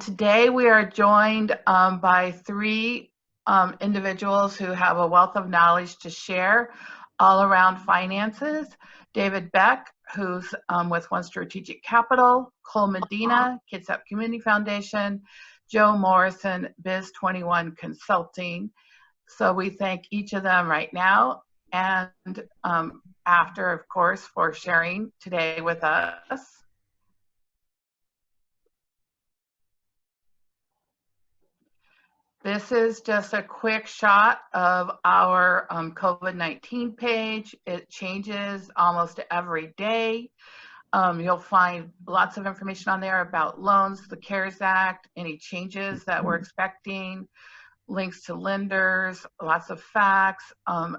Today we are joined by three individuals who have a wealth of knowledge to share all around finances. David Beck, who's with One Strategic Capital, Cole Medina, Kitsap Community Foundation, Joe Morrison, Biz 21 Consulting. So we thank each of them right now and after, of course, for sharing today with us. This is just a quick shot of our COVID-19 page. It changes almost every day. You'll find lots of information on there about loans, the CARES Act, any changes that we're expecting, links to lenders, lots of facts,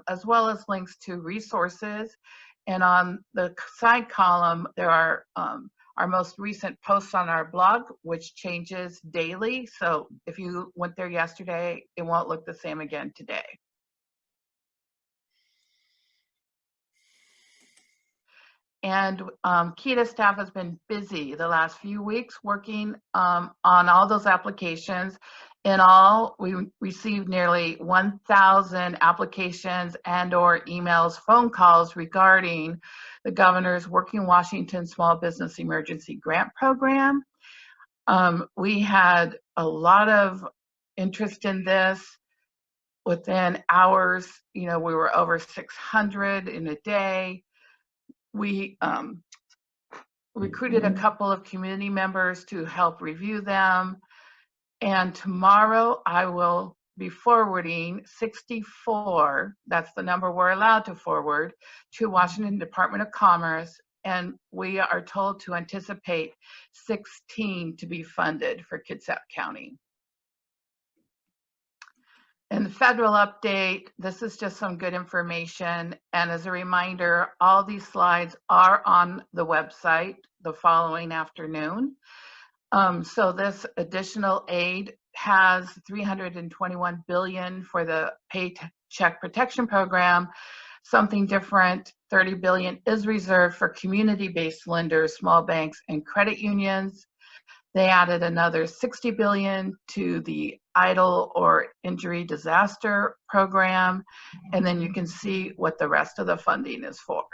as well as links to resources. And on the side column, there are our most recent posts on our blog, which changes daily. So if you went there yesterday, it won't look the same again today. And KEDA staff has been busy the last few weeks working on all those applications. In all, we received nearly 1,000 applications and/or emails, phone calls regarding the governor's Working Washington Small Business Emergency Grant Program. We had a lot of interest in this. Within hours, we were over 600 in a day. We recruited a couple of community members to help review them. And tomorrow I will be forwarding 64, that's the number we're allowed to forward, to Washington Department of Commerce. And we are told to anticipate 16 to be funded for Kitsap County. In the federal update, this is just some good information. And as a reminder, all these slides are on the website the following afternoon. So this additional aid has $321 billion for the Paycheck Protection Program. Something different, $30 billion is reserved for community-based lenders, small banks, and credit unions. They added another $60 billion to the Idle or Injury Disaster Program, and then you can see what the rest of the funding is for.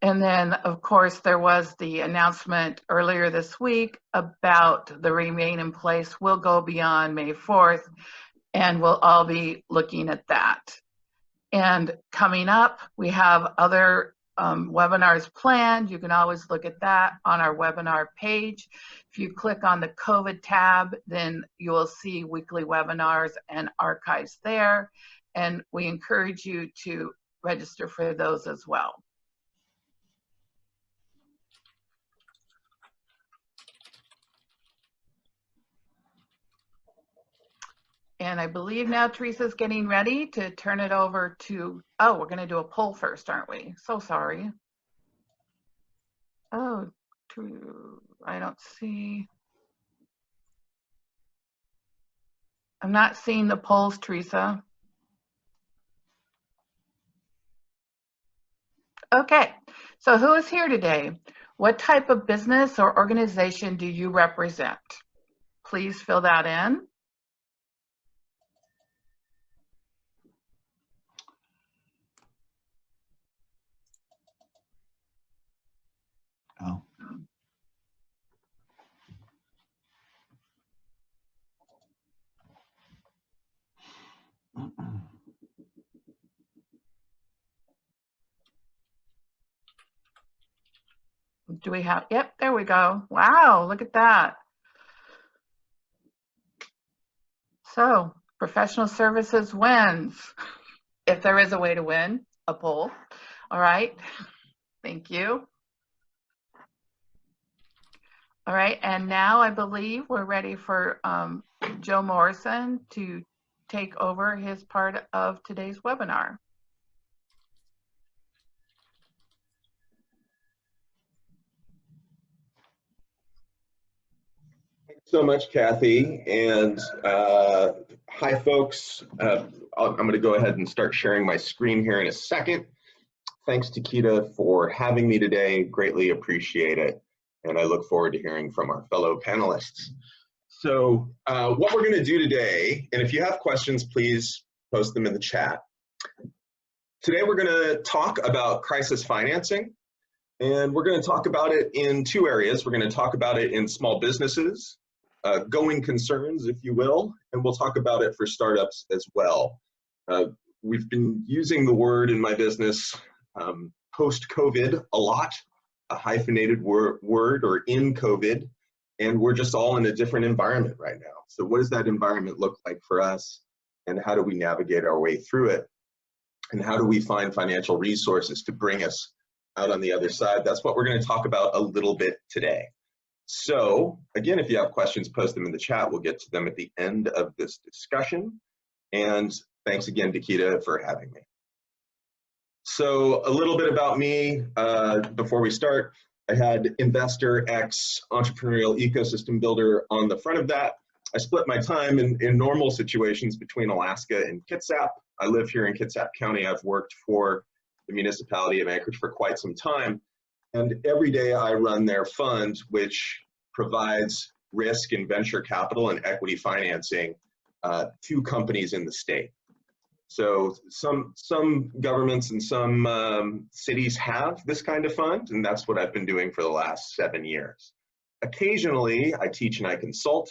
And then, of course, there was the announcement earlier this week about the Remain in Place will go beyond May 4th, and we'll all be looking at that. And coming up, we have other webinars planned. You can always look at that on our webinar page. If you click on the COVID tab, then you will see weekly webinars and archives there. And we encourage you to register for those as well. And I believe now Teresa's getting ready to turn it over to, oh, we're going to do a poll first, aren't we? So sorry. Oh, I don't see. I'm not seeing the polls, Teresa. Okay, so who is here today? What type of business or organization do you represent? Please fill that in. Oh. Do we have, yep, there we go. Wow, look at that. So, professional services wins. If there is a way to win a poll. All right, thank you. All right, and now I believe we're ready for Joe Morrison to take over his part of today's webinar. Thanks so much, Kathy, and hi folks. I'm going to go ahead and start sharing my screen here in a second. thanks to KEDA for having me today. Greatly appreciate it. And I look forward to hearing from our fellow panelists. So what we're going to do today, and if you have questions, please post them in the chat. Today we're going to talk about crisis financing, and we're going to talk about it in two areas. We're going to talk about it in small businesses, going concerns, if you will, and we'll talk about it for startups as well. We've been using the word in my business post-COVID a lot, a hyphenated word, or in COVID, and we're just all in a different environment right now. So what does that environment look like for us, and how do we navigate our way through it? And how do we find financial resources to bring us out on the other side? That's what we're going to talk about a little bit today. So again, if you have questions, post them in the chat. We'll get to them at the end of this discussion. And thanks again to KEDA for having me. So a little bit about me before we start. I had Investor X Entrepreneurial Ecosystem Builder on the front of that. I split my time in normal situations between Alaska and Kitsap. I live here in Kitsap County. I've worked for the municipality of Anchorage for quite some time. And every day I run their fund, which provides risk and venture capital and equity financing to companies in the state. So some governments and some cities have this kind of fund, and that's what I've been doing for the last 7 years. Occasionally, I teach and I consult.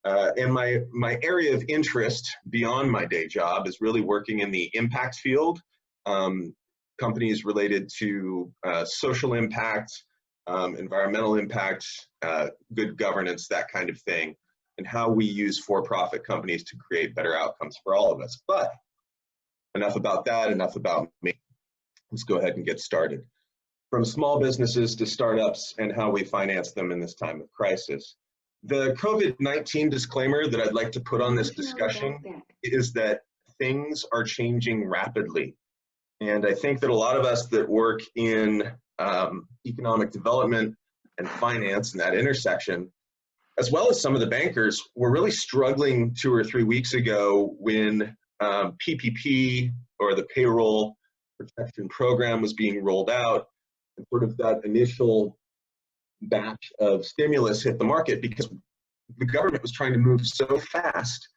And my area of interest beyond my day job is really working in the impact field, companies related to social impact, environmental impact, good governance, that kind of thing, and how we use for-profit companies to create better outcomes for all of us. But enough about that, enough about me. Let's go ahead and get started. From small businesses to startups and how we finance them in this time of crisis. The COVID-19 disclaimer that I'd like to put on this discussion is that things are changing rapidly. And I think that a lot of us that work in economic development and finance and that intersection, as well as some of the bankers, were really struggling 2 or 3 weeks ago when PPP, or the Payroll Protection Program, was being rolled out, and sort of that initial batch of stimulus hit the market because the government was trying to move so fast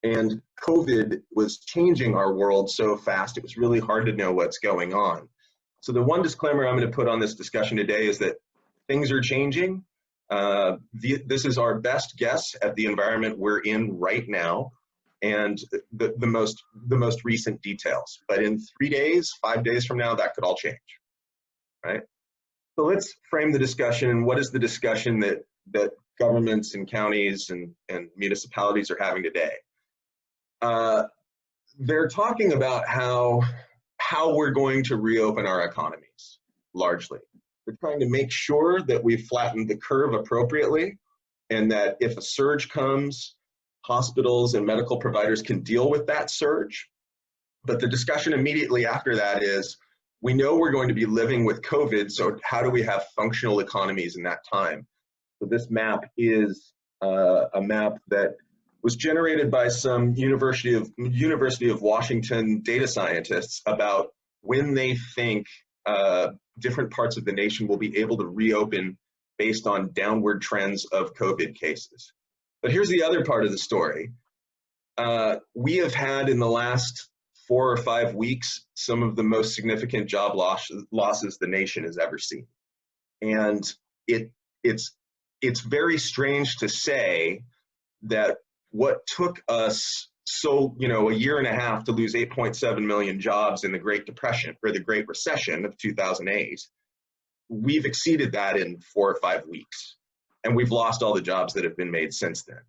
and COVID was changing our world so fast, it was really hard to know what's going on. So the one disclaimer I'm going to put on this discussion today is that things are changing. This is our best guess at the environment we're in right now and the most recent details. But in 3 days, 5 days from now, that could all change, right? So let's frame the discussion. And what is the discussion that governments and counties and municipalities are having today? They're talking about how we're going to reopen our economies, largely. They're trying to make sure that we've flattened the curve appropriately, and that if a surge comes, hospitals and medical providers can deal with that surge. But the discussion immediately after that is, we know we're going to be living with COVID, so how do we have functional economies in that time? So this map is a map that was generated by some University of Washington data scientists about when they think different parts of the nation will be able to reopen based on downward trends of COVID cases. But here's the other part of the story. We have had in the last 4 or 5 weeks some of the most significant job losses the nation has ever seen. And it's very strange to say that what took us a year and a half to lose 8.7 million jobs in the Great Depression, or the Great Recession of 2008, we've exceeded that in 4 or 5 weeks. And we've lost all the jobs that have been made since then.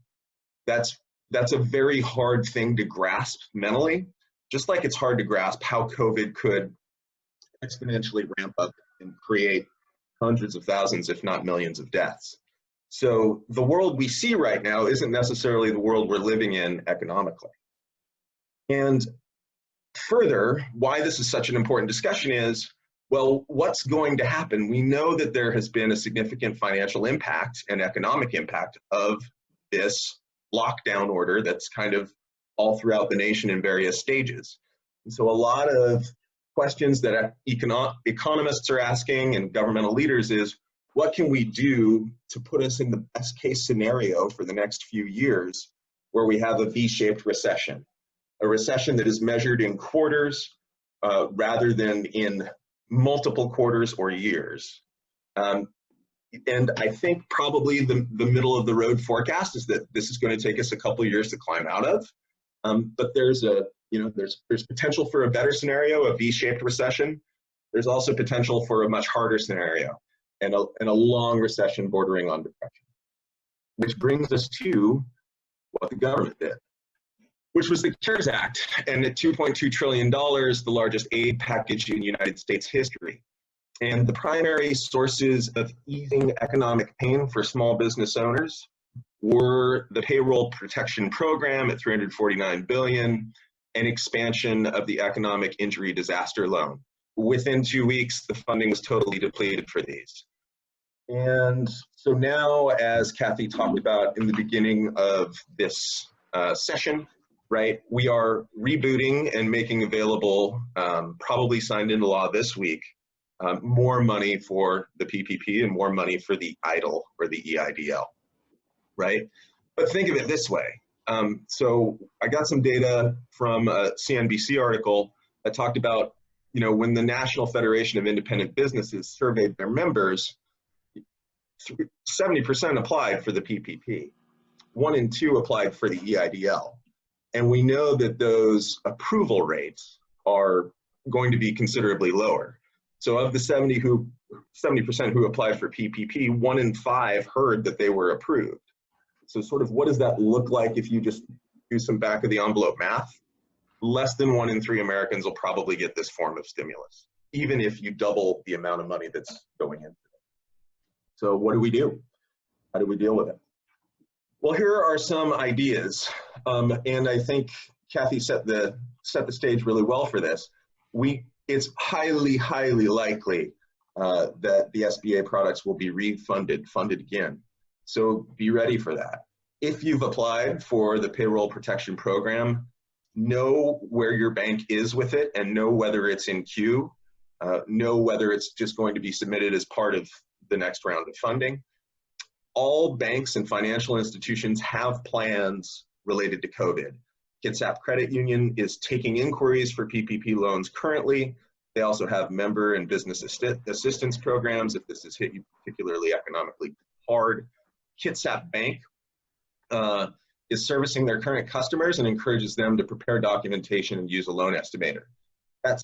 That's a very hard thing to grasp mentally, just like it's hard to grasp how COVID could exponentially ramp up and create hundreds of thousands, if not millions of deaths. So the world we see right now isn't necessarily the world we're living in economically. And further, why this is such an important discussion is, well, what's going to happen? We know that there has been a significant financial impact and economic impact of this lockdown order that's kind of all throughout the nation in various stages. And so a lot of questions that economists are asking and governmental leaders is, what can we do to put us in the best case scenario for the next few years where we have a V-shaped recession, a recession that is measured in quarters rather than in multiple quarters or years. And I think probably the middle of the road forecast is that this is going to take us a couple of years to climb out of. But there's potential for a better scenario, a V-shaped recession. There's also potential for a much harder scenario and a long recession bordering on depression. Which brings us to what the government did, which was the CARES Act, and at $2.2 trillion, the largest aid package in United States history. And the primary sources of easing economic pain for small business owners were the Payroll Protection Program at $349 billion and expansion of the Economic Injury Disaster Loan. Within 2 weeks, the funding was totally depleted for these. And so now, as Kathy talked about in the beginning of this session, right, we are rebooting and making available, probably signed into law this week, more money for the PPP and more money for the EIDL or the EIDL, right? But think of it this way. So I got some data from a CNBC article that talked about, when the National Federation of Independent Businesses surveyed their members, 70% applied for the PPP. 1 in 2 applied for the EIDL. And we know that those approval rates are going to be considerably lower. So of the 70% who applied for PPP, 1 in 5 heard that they were approved. So sort of what does that look like if you just do some back of the envelope math? Less than 1 in 3 Americans will probably get this form of stimulus, even if you double the amount of money that's going into it. So what do we do? How do we deal with it? Well, here are some ideas, and I think Kathy set the stage really well for this. It's highly, highly likely that the SBA products will be funded again. So be ready for that. If you've applied for the Payroll Protection Program, know where your bank is with it and know whether it's in queue, know whether it's just going to be submitted as part of the next round of funding. All banks and financial institutions have plans related to COVID. Kitsap Credit Union is taking inquiries for PPP loans currently. They also have member and business assistance programs if this has hit you particularly economically hard. Kitsap Bank is servicing their current customers and encourages them to prepare documentation and use a loan estimator. That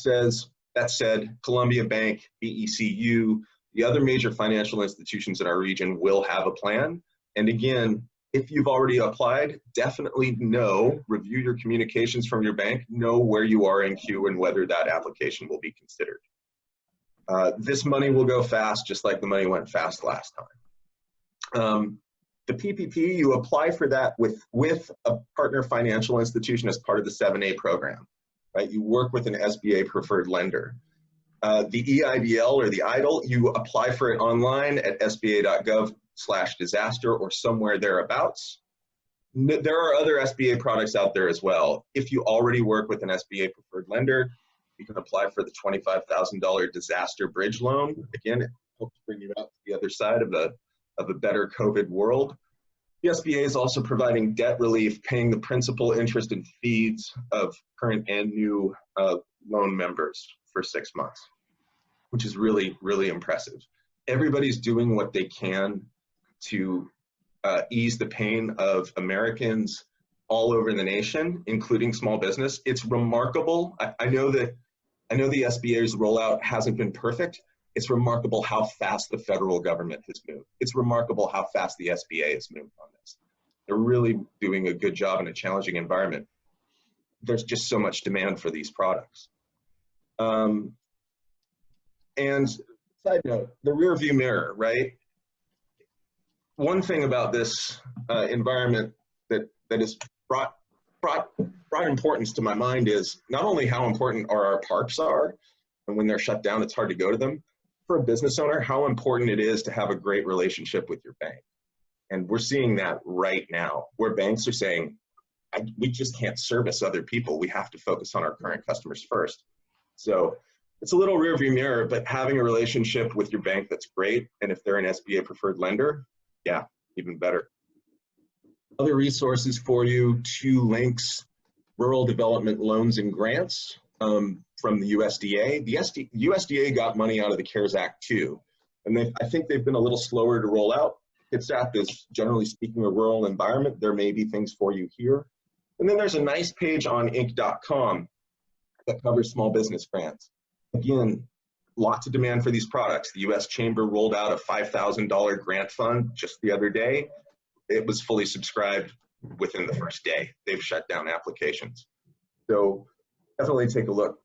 said, Columbia Bank, BECU, the other major financial institutions in our region will have a plan. And again, if you've already applied, definitely review your communications from your bank, know where you are in queue and whether that application will be considered. This money will go fast, just like the money went fast last time. The PPP, you apply for that with a partner financial institution as part of the 7A program, right? You work with an SBA preferred lender. The EIDL or the EIDL, you apply for it online at sba.gov/disaster or somewhere thereabouts. There are other SBA products out there as well. If you already work with an SBA preferred lender, you can apply for the $25,000 disaster bridge loan. Again, it helps bring you out to the other side of a better COVID world. The SBA is also providing debt relief, paying the principal, interest, and fees of current and new loan members for 6 months, which is really, really impressive. Everybody's doing what they can to ease the pain of Americans all over the nation, including small business. It's remarkable. I know the SBA's rollout hasn't been perfect. It's remarkable how fast the federal government has moved. It's remarkable how fast the SBA has moved on this. They're really doing a good job in a challenging environment. There's just so much demand for these products. And side note, the rear view mirror, right? One thing about this environment that has brought importance to my mind is not only how important our parks are, and when they're shut down, it's hard to go to them. For a business owner, how important it is to have a great relationship with your bank. And we're seeing that right now, where banks are saying, we just can't service other people. We have to focus on our current customers first. So It's a little rearview mirror, but having a relationship with your bank, that's great. And if they're an SBA preferred lender, yeah, even better. Other resources for you, 2 links: Rural Development Loans and Grants from the USDA. The USDA got money out of the CARES Act too, and I think they've been a little slower to roll out. Kitsap is, generally speaking, a rural environment. There may be things for you here. And then there's a nice page on Inc.com that covers small business grants. Again, lots of demand for these products. The US Chamber rolled out a $5,000 grant fund just the other day. It was fully subscribed within the first day. They've shut down applications. So definitely take a look.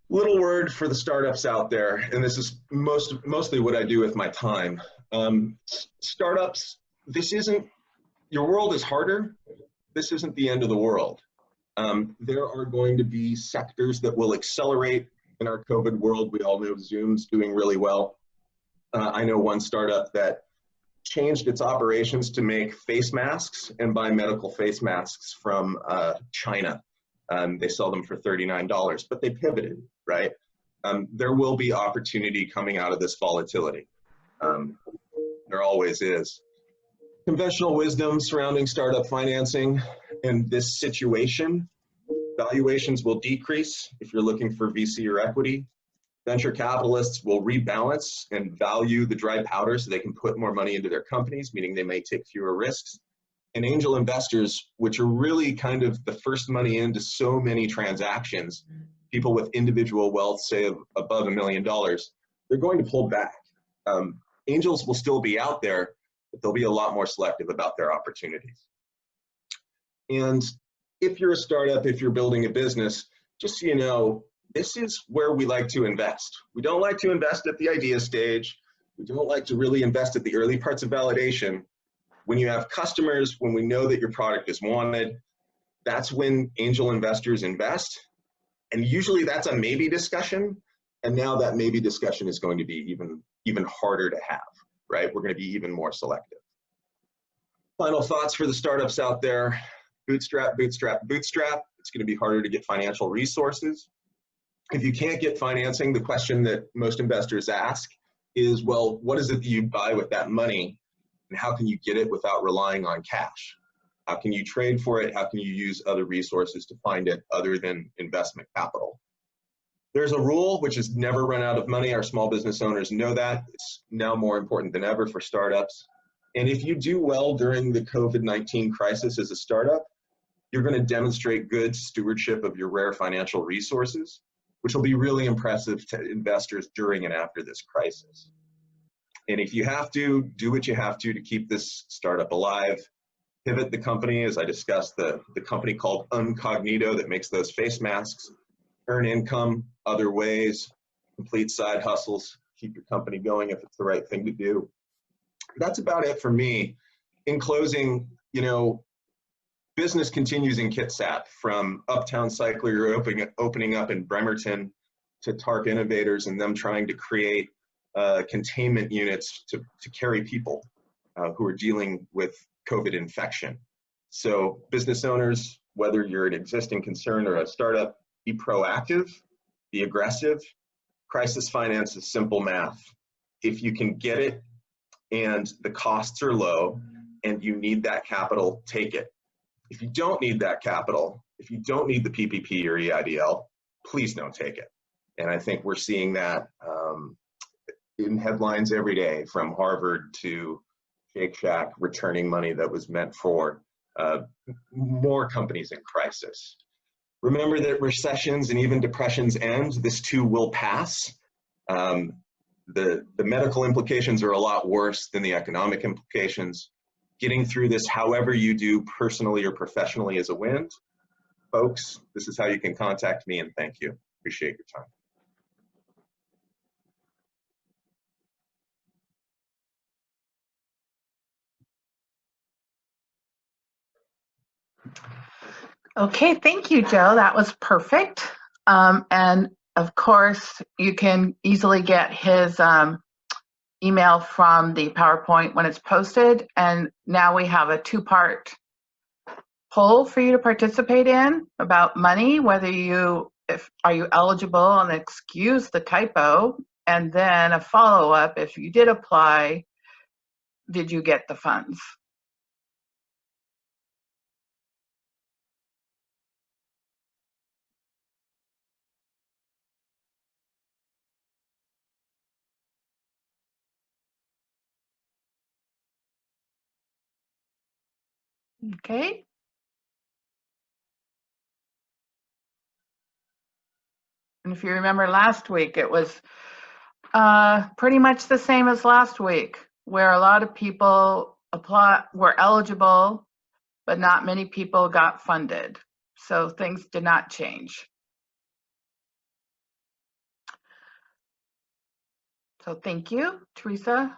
Little word for the startups out there, and this is mostly what I do with my time. Startups, your world is harder. This isn't the end of the world. There are going to be sectors that will accelerate in our COVID world. We all know Zoom's doing really well. I know one startup that changed its operations to make face masks and buy medical face masks from China. They sell them for $39, but they pivoted, right? There will be opportunity coming out of this volatility. There always is. Conventional wisdom surrounding startup financing in this situation: valuations will decrease if you're looking for VC or equity. Venture capitalists will rebalance and value the dry powder so they can put more money into their companies, meaning they may take fewer risks. And angel investors, which are really kind of the first money into so many transactions, people with individual wealth, say of above $1 million, they're going to pull back. Angels will still be out there, but they'll be a lot more selective about their opportunities. And if you're a startup, if you're building a business, just so you know, this is where we like to invest. We don't like to invest at the idea stage. We don't like to really invest at the early parts of validation. When you have customers, when we know that your product is wanted, that's when angel investors invest. And usually that's a maybe discussion. And now that maybe discussion is going to be even harder to have, right? We're going to be even more selective. Final thoughts for the startups out there: bootstrap, bootstrap, bootstrap. It's going to be harder to get financial resources. If you can't get financing, the question that most investors ask is, well, what is it that you buy with that money, and how can you get it without relying on cash? How can you trade for it? How can you use other resources to find it other than investment capital? There's a rule which is never run out of money. Our small business owners know that. It's now more important than ever for startups. And if you do well during the COVID-19 crisis as a startup, you're going to demonstrate good stewardship of your rare financial resources, which will be really impressive to investors during and after this crisis. And if you have to, do what you have to keep this startup alive. Pivot the company, as I discussed, the company called Uncognito that makes those face masks. Earn income other ways, complete side hustles, keep your company going if it's the right thing to do. That's about it for me. In closing, business continues in Kitsap, from Uptown Cycler opening up in Bremerton to TARP Innovators and them trying to create containment units to carry people who are dealing with COVID infection. So business owners, whether you're an existing concern or a startup, be proactive, be aggressive. Crisis finance is simple math. If you can get it and the costs are low and you need that capital, take it. If you don't need that capital, if you don't need the PPP or EIDL, please don't take it. And I think we're seeing that in headlines every day, from Harvard to Shake Shack returning money that was meant for more companies in crisis. Remember that recessions and even depressions end. This too will pass. The medical implications are a lot worse than the economic implications. Getting through this, however you do, personally or professionally, is a win. Folks, this is how you can contact me, and thank you. Appreciate your time. Okay, thank you, Joe. That was perfect. And of course, you can easily get his email from the PowerPoint when it's posted. And now we have a 2-part poll for you to participate in about money, whether you are you eligible, and excuse the typo, and then a follow-up. If you did apply, did you get the funds? Okay. And if you remember last week, it was pretty much the same as last week, where a lot of people were eligible, but not many people got funded. So things did not change. So thank you, Teresa.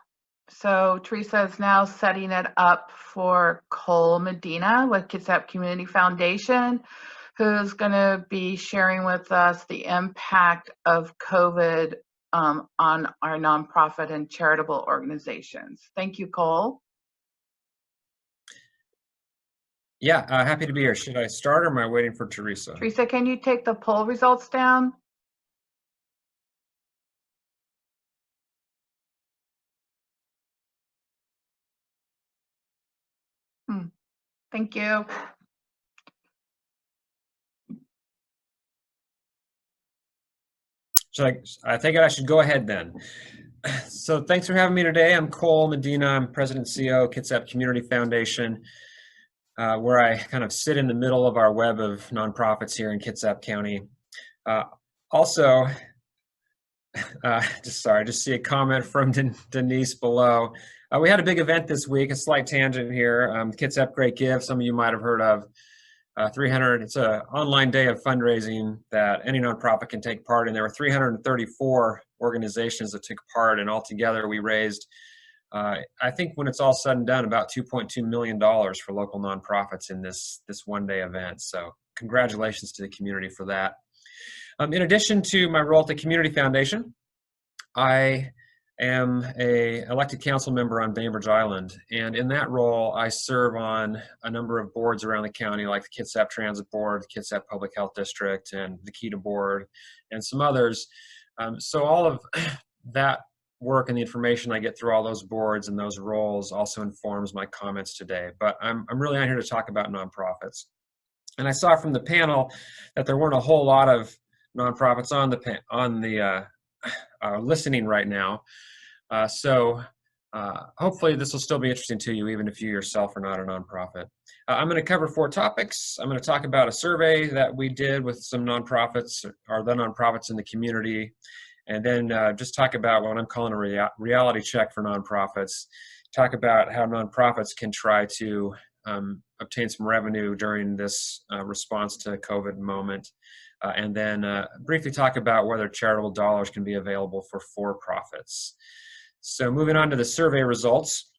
So Teresa is now setting it up for Cole Medina with Kitsap Community Foundation, who's going to be sharing with us the impact of COVID on our nonprofit and charitable organizations. Thank you, Cole. Yeah, happy to be here. Should I start or am I waiting for Teresa? Teresa, can you take the poll results down? Thank you. I think I should go ahead then. So thanks for having me today. I'm Cole Medina. I'm President and CEO of Kitsap Community Foundation, where I kind of sit in the middle of our web of nonprofits here in Kitsap County. Just see a comment from Denise below. We had a big event this week, a slight tangent here. Kitsap Great Give, some of you might have heard of. 300, it's an online day of fundraising that any nonprofit can take part in. There were 334 organizations that took part, and altogether we raised, I think when it's all said and done, about $2.2 million for local nonprofits in this one-day event. So congratulations to the community for that. In addition to my role at the Community Foundation, I am an elected council member on Bainbridge Island, and in that role I serve on a number of boards around the county, like the Kitsap Transit Board, the Kitsap Public Health District, and the KEDA Board, and some others. So all of that work and the information I get through all those boards and those roles also informs my comments today. But I'm really not here to talk about nonprofits. And I saw from the panel that there weren't a whole lot of nonprofits on the listening right now. So hopefully this will still be interesting to you, even if you yourself are not a nonprofit. I'm going to cover 4 topics. I'm going to talk about a survey that we did with some nonprofits, or the nonprofits in the community, and then just talk about what I'm calling a reality check for nonprofits. Talk about how nonprofits can try to obtain some revenue during this response to the COVID moment. And then briefly talk about whether charitable dollars can be available for for-profits. So moving on to the survey results.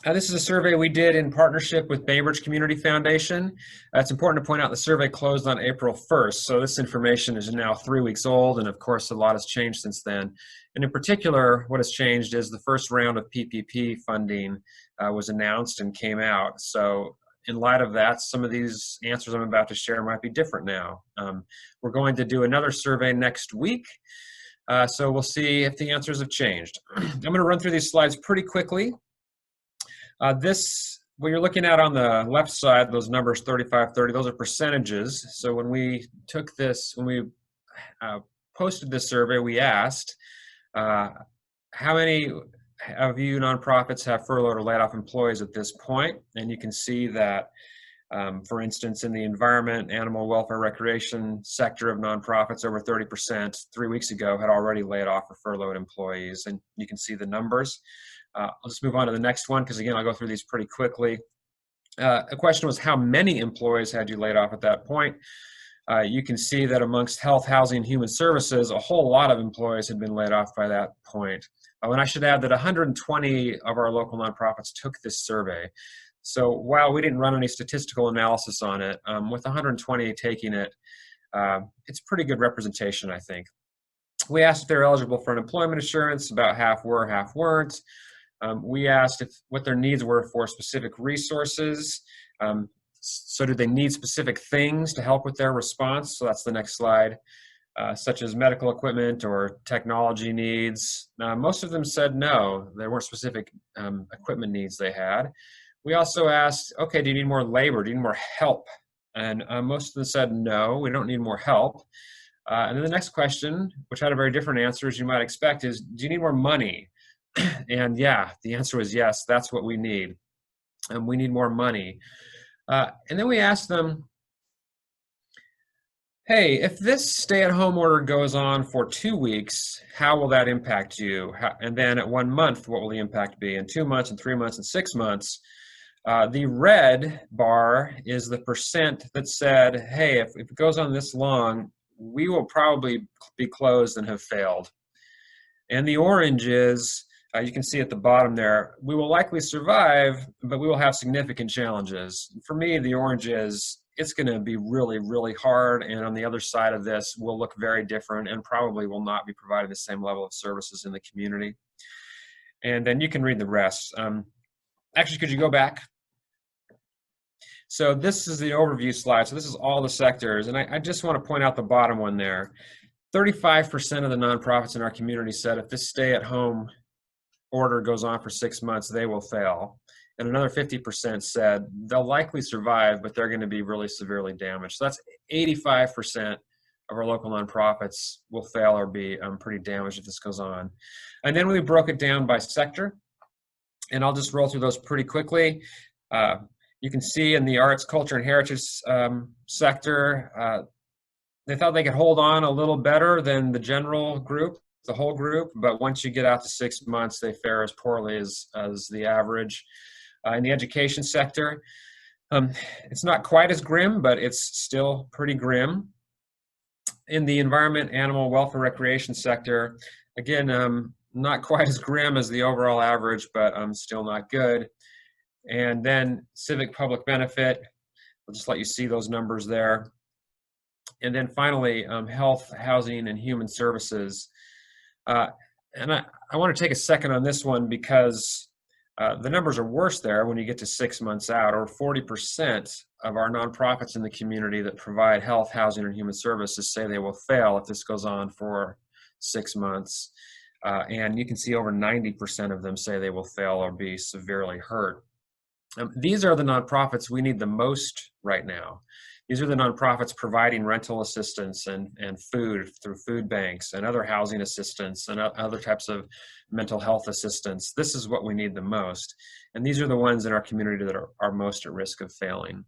This is a survey we did in partnership with Bainbridge Community Foundation. It's important to point out the survey closed on April 1st, so this information is now 3 weeks old, and of course a lot has changed since then. And in particular, what has changed is the first round of PPP funding was announced and came out. So in light of that, some of these answers I'm about to share might be different now. We're going to do another survey next week, so we'll see if the answers have changed. I'm going to run through these slides pretty quickly. What you're looking at on the left side, those numbers 35, 30, those are percentages. So when we took this, when we posted this survey, we asked how many of you nonprofits have furloughed or laid off employees at this point? And you can see that, for instance, in the environment, animal welfare, recreation sector of nonprofits, over 30% 3 weeks ago had already laid off or furloughed employees. And you can see the numbers. I'll just move on to the next one, because again, I'll go through these pretty quickly. The question was, how many employees had you laid off at that point? You can see that amongst health, housing, and human services, a whole lot of employees had been laid off by that point. And I should add that 120 of our local nonprofits took this survey. So while we didn't run any statistical analysis on it, with 120 taking it, it's pretty good representation, I think. We asked if they're eligible for unemployment insurance. About half were, half weren't. We asked what their needs were for specific resources. So do they need specific things to help with their response? So that's the next slide, such as medical equipment or technology needs. Most of them said no, there weren't specific equipment needs they had. We also asked, okay, do you need more labor? Do you need more help? And most of them said no, we don't need more help. And then the next question, which had a very different answer as you might expect, is do you need more money? And yeah, the answer was yes, that's what we need. We need more money. And then we asked them, hey, if this stay-at-home order goes on for 2 weeks, how will that impact you? And then at 1 month, what will the impact be? In 2 months, and 3 months, and 6 months? The red bar is the percent that said, hey, if it goes on this long, we will probably be closed and have failed. And the orange is, you can see at the bottom there, we will likely survive, but we will have significant challenges. For me, the orange is, it's going to be really, really hard, and on the other side of this will look very different and probably will not be providing the same level of services in the community. And then you can read the rest. Actually, could you go back? So this is the overview slide. So this is all the sectors, and I just want to point out the bottom one there. 35% of the nonprofits in our community said if this stay-at-home order goes on for 6 months, they will fail. And another 50% said they'll likely survive, but they're going to be really severely damaged. So that's 85% of our local nonprofits will fail or be pretty damaged if this goes on. And then we broke it down by sector, and I'll just roll through those pretty quickly. You can see in the arts, culture, and heritage sector, they thought they could hold on a little better than the general group, the whole group, but once you get out to 6 months, they fare as poorly as the average. In the education sector, it's not quite as grim, but it's still pretty grim. In the environment, animal, welfare, recreation sector, again, not quite as grim as the overall average, but still not good. And then civic public benefit, I'll just let you see those numbers there. And then finally, health, housing, and human services. And I want to take a second on this one because the numbers are worse there when you get to 6 months out, or 40% of our nonprofits in the community that provide health, housing, and human services say they will fail if this goes on for 6 months. And you can see over 90% of them say they will fail or be severely hurt. These are the nonprofits we need the most right now. These are the nonprofits providing rental assistance and food through food banks and other housing assistance and other types of mental health assistance. This is what we need the most. And these are the ones in our community that are most at risk of failing.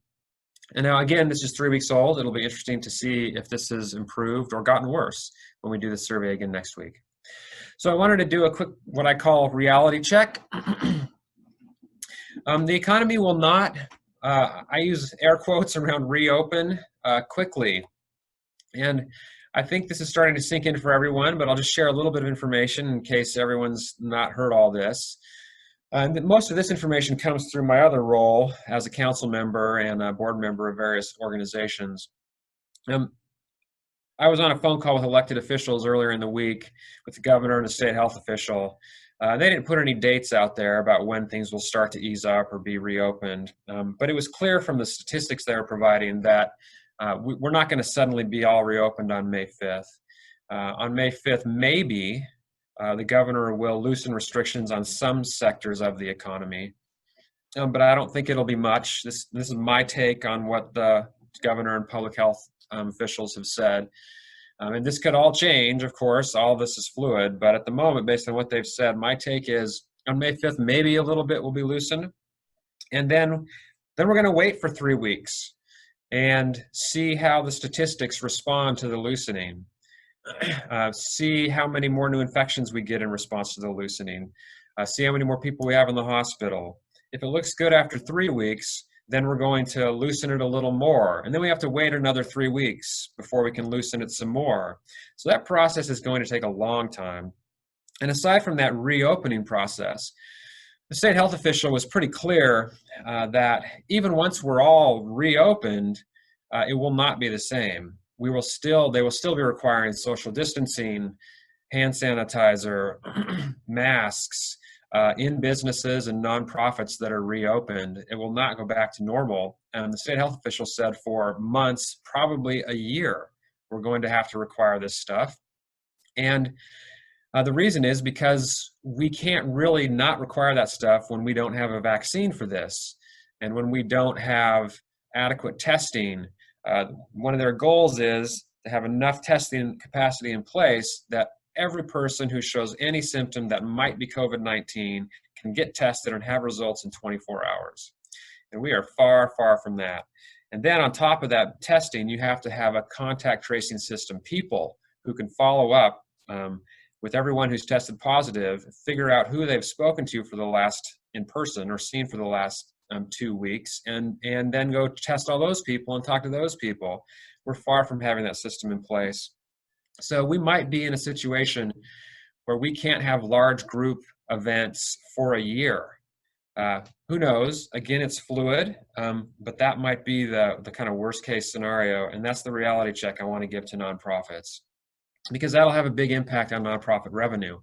And now again, this is 3 weeks old. It'll be interesting to see if this has improved or gotten worse when we do the survey again next week. So I wanted to do a quick, what I call reality check. The economy will not, I use air quotes around reopen quickly. And I think this is starting to sink in for everyone, but I'll just share a little bit of information in case everyone's not heard all this. Most of this information comes through my other role as a council member and a board member of various organizations. I was on a phone call with elected officials earlier in the week with the governor and a state health official. They didn't put any dates out there about when things will start to ease up or be reopened, but it was clear from the statistics they were providing that we're not going to suddenly be all reopened on May 5th. On May 5th, maybe the governor will loosen restrictions on some sectors of the economy, but I don't think it'll be much. This is my take on what the governor and public health officials have said. And this could all change, of course, all this is fluid, but at the moment, based on what they've said, my take is on May 5th, maybe a little bit will be loosened. And then we're going to wait for 3 weeks and see how the statistics respond to the loosening. See how many more new infections we get in response to the loosening. See how many more people we have in the hospital. If it looks good after 3 weeks, then we're going to loosen it a little more. And then we have to wait another 3 weeks before we can loosen it some more. So that process is going to take a long time. And aside from that reopening process, the state health official was pretty clear that even once we're all reopened, it will not be the same. They will still be requiring social distancing, hand sanitizer, masks, in businesses and nonprofits that are reopened. It will not go back to normal. And the state health officials said for months, probably a year, we're going to have to require this stuff. And the reason is because we can't really not require that stuff when we don't have a vaccine for this. And when we don't have adequate testing. One of their goals is to have enough testing capacity in place that every person who shows any symptom that might be COVID-19 can get tested and have results in 24 hours. And we are far, far from that. And then on top of that testing, you have to have a contact tracing system, people who can follow up with everyone who's tested positive, figure out who they've spoken to for the last in person or seen for the last 2 weeks, and then go test all those people and talk to those people. We're far from having that system in place. So we might be in a situation where we can't have large group events for a year. Who knows? Again, it's fluid, but that might be the kind of worst case scenario, and that's the reality check I want to give to nonprofits, because that'll have a big impact on nonprofit revenue.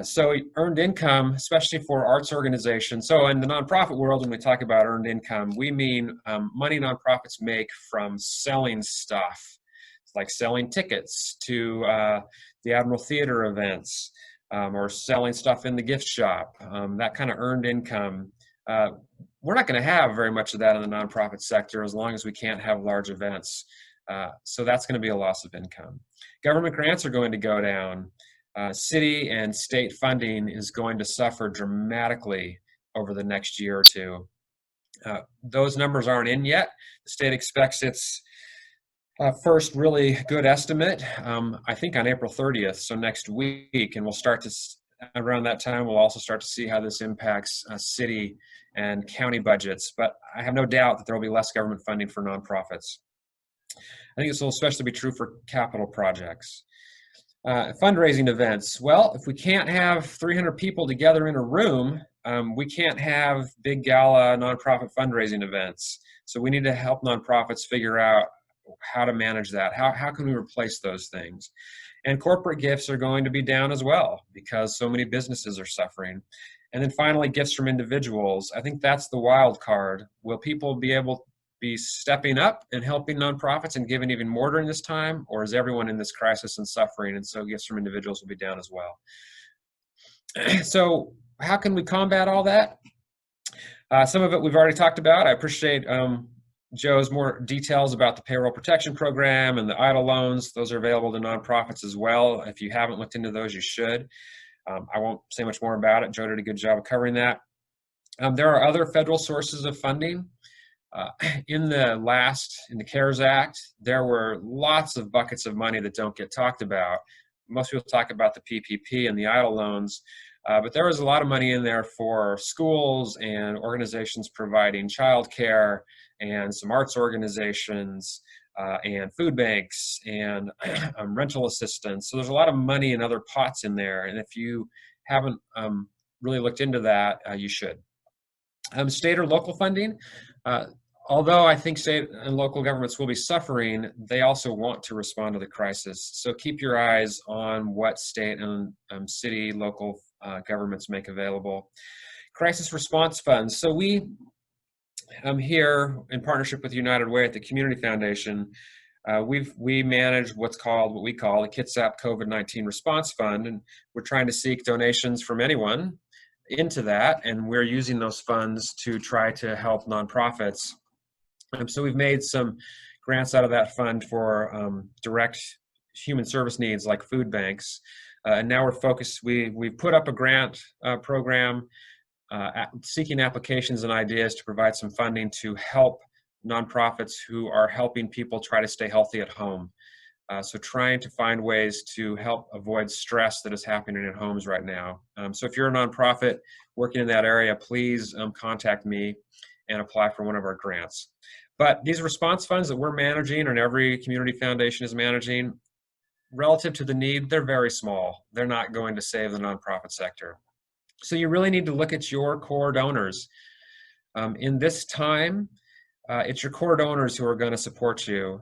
So earned income, especially for arts organizations. So in the nonprofit world, when we talk about earned income, we mean money nonprofits make from selling stuff, like selling tickets to the Admiral Theater events, or selling stuff in the gift shop, that kind of earned income. We're not going to have very much of that in the nonprofit sector as long as we can't have large events. So that's going to be a loss of income. Government grants are going to go down. City and state funding is going to suffer dramatically over the next year or two. Those numbers aren't in yet. The state expects its first really good estimate, I think on April 30th, so next week, and we'll start to, around that time, we'll also start to see how this impacts city and county budgets, but I have no doubt that there will be less government funding for nonprofits. I think this will especially be true for capital projects. Fundraising events. Well, if we can't have 300 people together in a room, we can't have big gala nonprofit fundraising events. So we need to help nonprofits figure out how to manage that. How can we replace those things? And corporate gifts are going to be down as well because so many businesses are suffering. And then finally, gifts from individuals. I think that's the wild card. Will people be able to be stepping up and helping nonprofits and giving even more during this time, or is everyone in this crisis and suffering, and so gifts from individuals will be down as well? So how can we combat all that? Some of it we've already talked about. I appreciate Joe's more details about the payroll protection program and the EIDL loans. Those are available to nonprofits as well. If you haven't looked into those, you should. I won't say much more about it. Joe did a good job of covering that. There are other federal sources of funding. In the CARES Act, there were lots of buckets of money that don't get talked about. Most people talk about the PPP and the EIDL loans, but there was a lot of money in there for schools and organizations providing childcare and some arts organizations and food banks and rental assistance. So there's a lot of money in other pots in there, and if you haven't really looked into that, you should. State or local funding. Although I think state and local governments will be suffering, they also want to respond to the crisis. So keep your eyes on what state and city, local governments make available. Crisis response funds. So we here in partnership with United Way at the Community Foundation, we manage what we call the Kitsap COVID-19 Response Fund, and we're trying to seek donations from anyone into that, and we're using those funds to try to help nonprofits. So we've made some grants out of that fund for direct human service needs like food banks. And now we're focused, we've put up a grant program seeking applications and ideas to provide some funding to help nonprofits who are helping people try to stay healthy at home. So trying to find ways to help avoid stress that is happening in homes right now. So if you're a nonprofit working in that area, please contact me and apply for one of our grants. But these response funds that we're managing and every community foundation is managing, relative to the need, they're very small. They're not going to save the nonprofit sector. So you really need to look at your core donors. In this time, it's your core donors who are going to support you.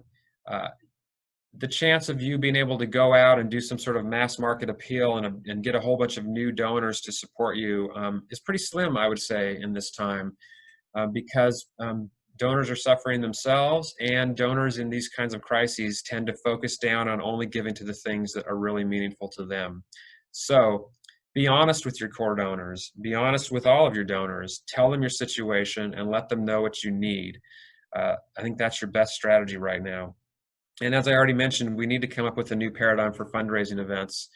the chance of you being able to go out and do some sort of mass market appeal and get a whole bunch of new donors to support you is pretty slim, I would say, in this time, because donors are suffering themselves, and donors in these kinds of crises tend to focus down on only giving to the things that are really meaningful to them. So be honest with your core donors. Be honest with all of your donors. Tell them your situation and let them know what you need. I think that's your best strategy right now. And as I already mentioned, we need to come up with a new paradigm for fundraising events.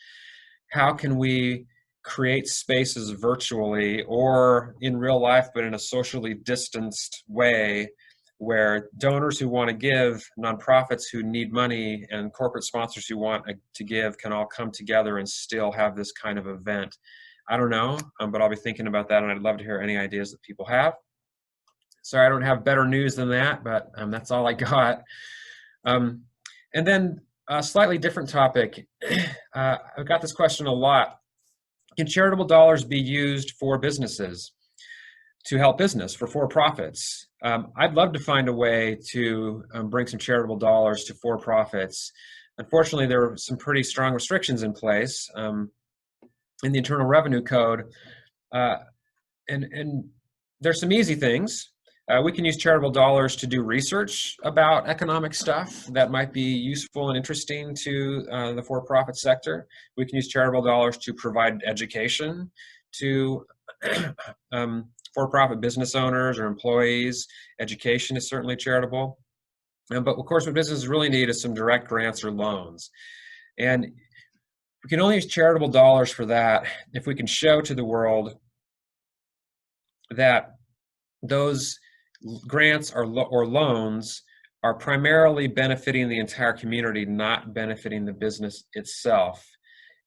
How can we create spaces virtually or in real life, but in a socially distanced way, where donors who want to give, nonprofits who need money, and corporate sponsors who want to give can all come together and still have this kind of event? I don't know, but I'll be thinking about that, and I'd love to hear any ideas that people have. Sorry, I don't have better news than that, but that's all I got. And then a slightly different topic. I've got this question a lot. Can charitable dollars be used for businesses, to help business, for for-profits? I'd love to find a way to bring some charitable dollars to for-profits. Unfortunately, there are some pretty strong restrictions in place in the Internal Revenue Code. And there's some easy things. We can use charitable dollars to do research about economic stuff that might be useful and interesting to the for-profit sector. We can use charitable dollars to provide education to for-profit business owners or employees. Education is certainly charitable. But of course, what businesses really need is some direct grants or loans. And we can only use charitable dollars for that if we can show to the world that those grants or loans are primarily benefiting the entire community, not benefiting the business itself.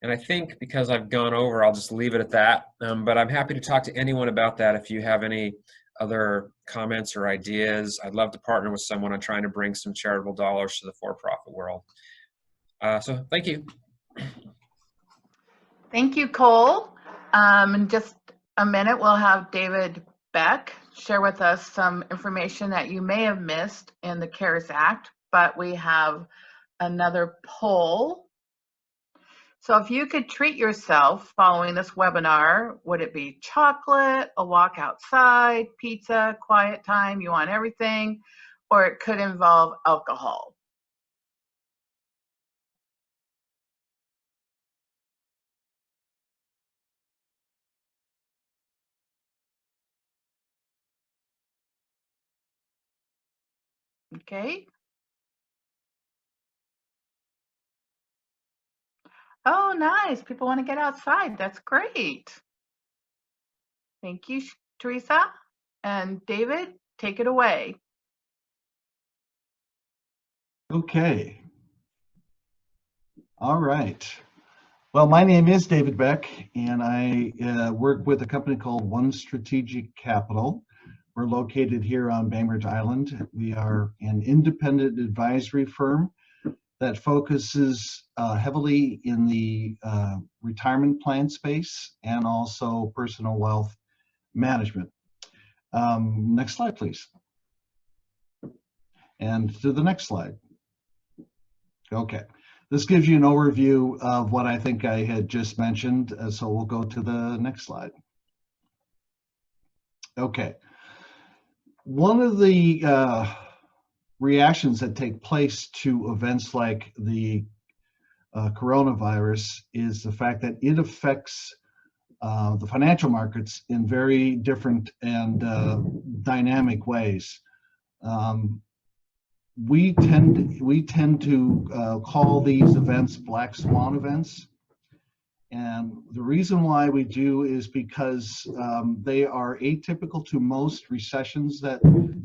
And I think because I've gone over, I'll just leave it at that. But I'm happy to talk to anyone about that if you have any other comments or ideas. I'd love to partner with someone on trying to bring some charitable dollars to the for-profit world. So thank you. Thank you, Cole. In just a minute, we'll have David Beck share with us some information that you may have missed in the CARES Act, but we have another poll. So if you could treat yourself following this webinar, would it be chocolate, a walk outside, pizza, quiet time, you want everything, or it could involve alcohol? Okay. Oh, nice. People want to get outside. That's great. Thank you, Teresa. And David, take it away. Okay. All right. Well, my name is David Beck, and I work with a company called One Strategic Capital. We're located here on Bainbridge Island. We are an independent advisory firm that focuses heavily in the retirement plan space and also personal wealth management. Next slide, please. And to the next slide. Okay. This gives you an overview of what I think I had just mentioned. So we'll go to the next slide. Okay. One of the reactions that take place to events like the coronavirus is the fact that it affects the financial markets in very different and dynamic ways. We tend to call these events black swan events. And the reason why we do is because they are atypical to most recessions that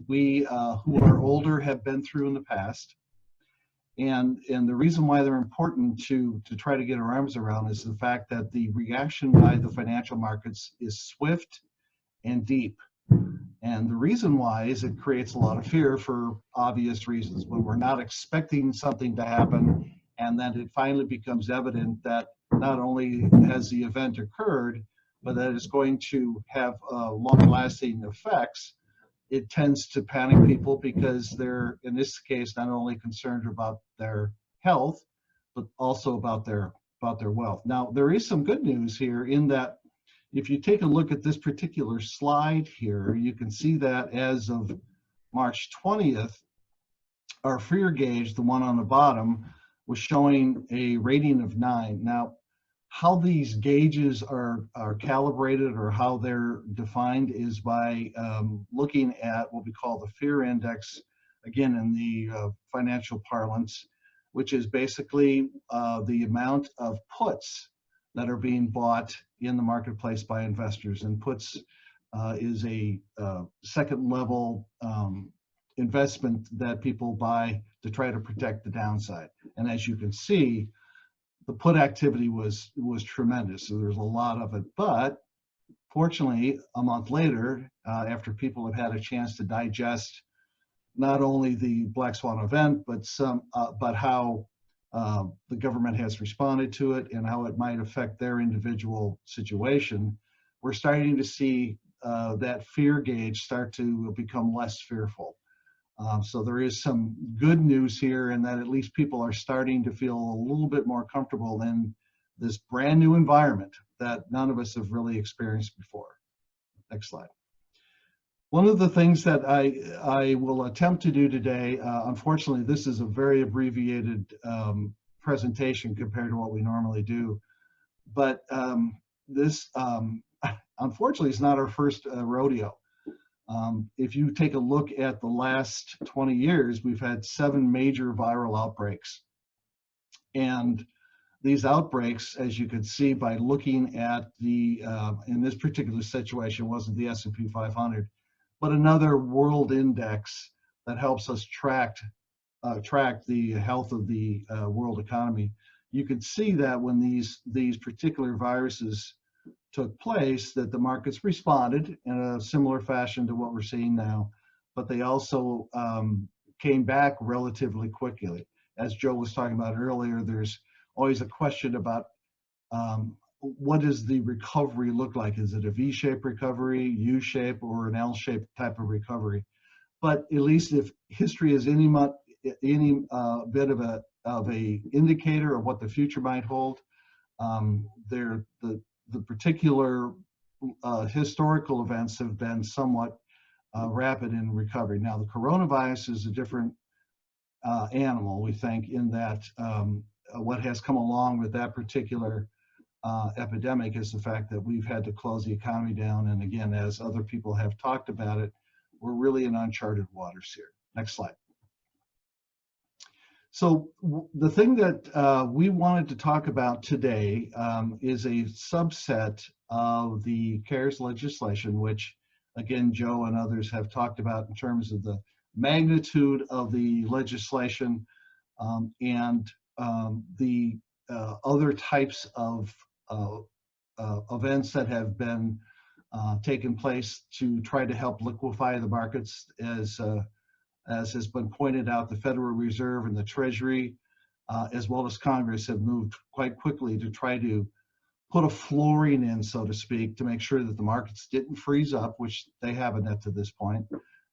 we who are older have been through in the past. And the reason why they're important to try to get our arms around is the fact that the reaction by the financial markets is swift and deep. And the reason why is it creates a lot of fear for obvious reasons. When we're not expecting something to happen, and then it finally becomes evident that not only has the event occurred, but that it's going to have long-lasting effects, it tends to panic people because they're, in this case, not only concerned about their health, but also about their wealth. Now, there is some good news here in that if you take a look at this particular slide here, you can see that as of March 20th, our fear gauge, the one on the bottom, was showing a rating of 9. Now, how these gauges are calibrated or how they're defined is by looking at what we call the fear index, again in the financial parlance, which is basically the amount of puts that are being bought in the marketplace by investors. And puts is a second level investment that people buy to try to protect the downside. And as you can see, the put activity was tremendous. So there's a lot of it. But fortunately, a month later, after people have had a chance to digest not only the black swan event, but how the government has responded to it and how it might affect their individual situation, we're starting to see that fear gauge start to become less fearful. So there is some good news here in that at least people are starting to feel a little bit more comfortable in this brand new environment that none of us have really experienced before. Next slide. One of the things that I will attempt to do today, unfortunately, this is a very abbreviated presentation compared to what we normally do, but this unfortunately is not our first rodeo. If you take a look at the last 20 years, we've had 7 major viral outbreaks. And these outbreaks, as you can see by looking at the, in this particular situation, wasn't the S&P 500, but another world index that helps us track the health of the world economy. You can see that when these particular viruses took place, that the markets responded in a similar fashion to what we're seeing now, but they also came back relatively quickly. As Joe was talking about earlier, there's always a question about what does the recovery look like? Is it a V-shaped recovery, U-shape, or an L-shaped type of recovery? But at least if history is any bit of a indicator of what the future might hold, the particular historical events have been somewhat rapid in recovery. Now, the coronavirus is a different animal, we think, in that what has come along with that particular epidemic is the fact that we've had to close the economy down. And again, as other people have talked about it, we're really in uncharted waters here. Next slide. So the thing that we wanted to talk about today is a subset of the CARES legislation, which again, Joe and others have talked about in terms of the magnitude of the legislation and the other types of events that have been taken place to try to help liquefy the markets. As has been pointed out, the Federal Reserve and the Treasury, as well as Congress, have moved quite quickly to try to put a flooring in, so to speak, to make sure that the markets didn't freeze up, which they haven't up to this point,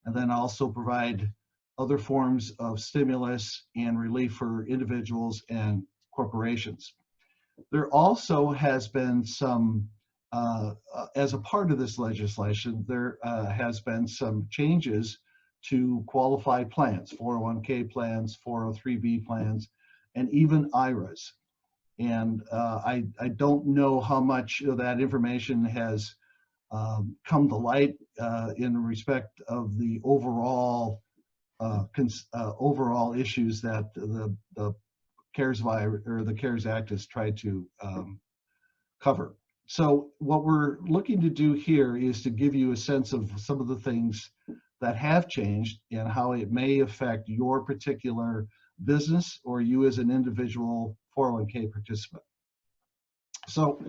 and then also provide other forms of stimulus and relief for individuals and corporations. There also has been some, as a part of this legislation, there has been some changes to qualified plans, 401k plans, 403b plans, and even IRAs. And I don't know how much of that information has come to light in respect of the overall issues that the CARES Act has tried to cover. So what we're looking to do here is to give you a sense of some of the things that have changed and how it may affect your particular business or you as an individual 401k participant. So